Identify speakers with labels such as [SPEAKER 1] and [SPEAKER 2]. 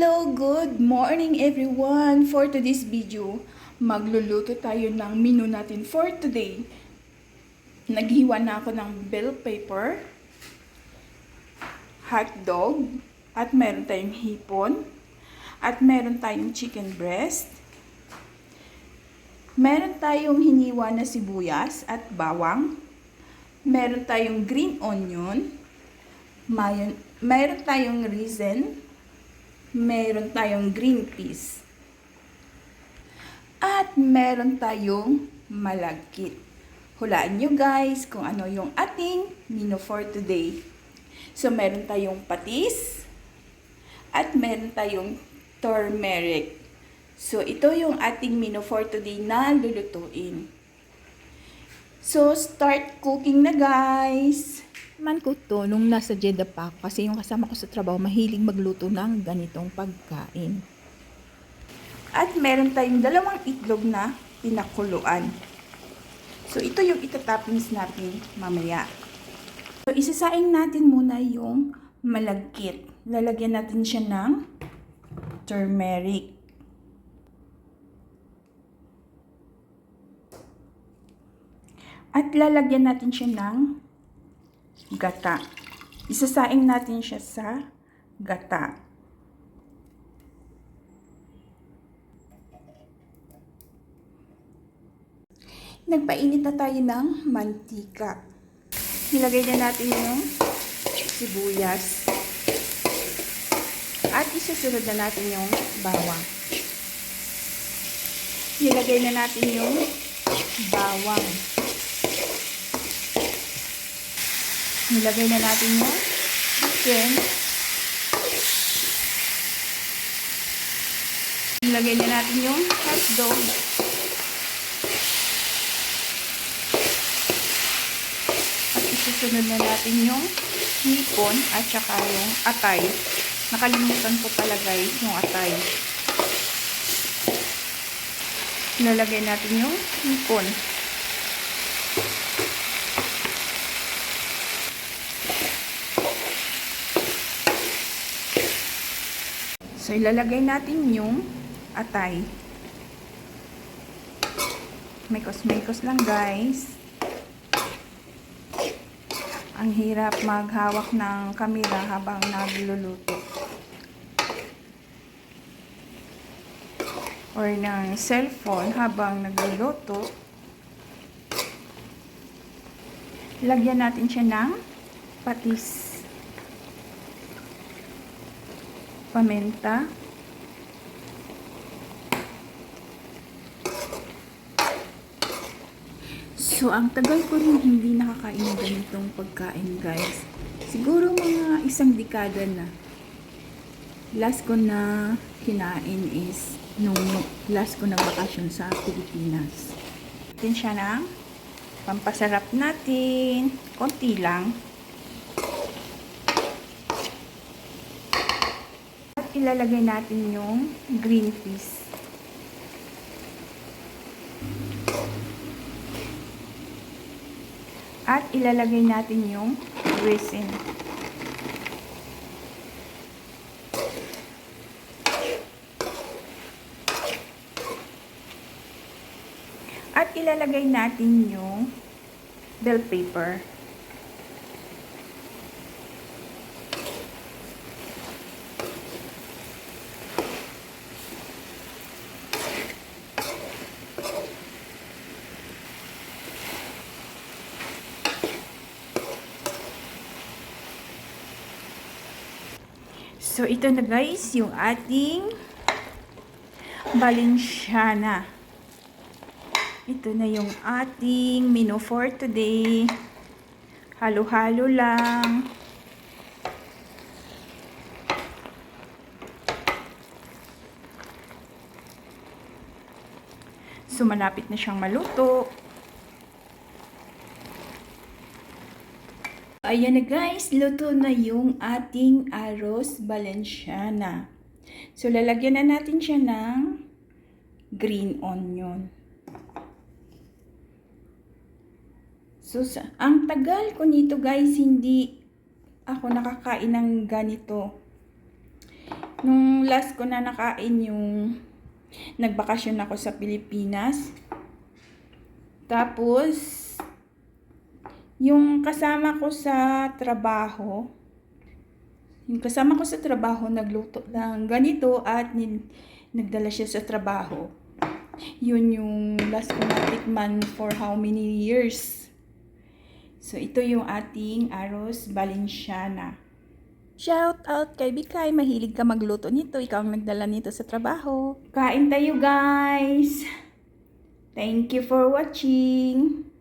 [SPEAKER 1] Hello, good morning everyone! For today's video, magluluto tayo ng menu natin for today. Naghiwa na ako ng bell pepper, hotdog, at meron tayong hipon, at meron tayong chicken breast, meron tayong hiniwa na sibuyas at bawang, meron tayong green onion, meron tayong raisin, meron tayong green peas, at meron tayong malagkit. Hulaan nyo guys kung ano yung ating menu for today. So meron tayong patis at meron tayong turmeric. So ito yung ating menu for today na lulutuin. So start cooking na guys! Man ko to nung nasa Jeddah pa ako kasi yung kasama ko sa trabaho mahilig magluto ng ganitong pagkain. At meron tayong 2 itlog na pinakuluan. So ito yung itatoppings natin mamaya. So isasaing natin muna yung malagkit. Lalagyan natin siya ng turmeric. At lalagyan natin siya ng gata. Isasaing natin siya sa gata. Nagpainit na tayo ng mantika. Nilagay na natin yung sibuyas. At isusunod na natin yung bawang. Nilagay na natin yung bawang. Nilagay na natin yung chicken. Nilagay na natin yung hotdog. At isusunod na natin yung hipon at saka yung atay. Nakalimutan ko pala guys yung atay. Nilalagay natin yung hipon. So, ilalagay natin yung atay. Maykos-maykos lang guys. Ang hirap maghawak ng kamera habang nagluluto. Or ng cellphone habang nagluluto. Lagyan natin siya ng patis. Paminta. So, ang tagal ko rin hindi nakakain ng ganitong pagkain, guys. Siguro mga 1 dekada na. Last ko na kinain is nung last ko na bakasyon sa Pilipinas. Natin siya ng pampasarap natin. Konti lang. Ilalagay natin yung green peas. At ilalagay natin yung raisin. At ilalagay natin yung bell pepper. So, ito na guys, yung ating Valenciana. Ito na yung ating menu for today. Halo-halo lang. So, malapit na siyang maluto. Ayan na guys, luto na yung ating arroz Valenciana. So, lalagyan na natin siya ng green onion. So, ang tagal ko nito guys, hindi ako nakakain ng ganito. Nung last ko na nakain yung nagbakasyon ako sa Pilipinas. Tapos, yung kasama ko sa trabaho, nagluto ng ganito at nagdala siya sa trabaho. Yun yung last ko natikman for how many years. So, ito yung ating arroz Valenciana. Shout out kay Bikay, mahilig ka magluto nito. Ikaw ang nagdala nito sa trabaho. Kain tayo guys! Thank you for watching!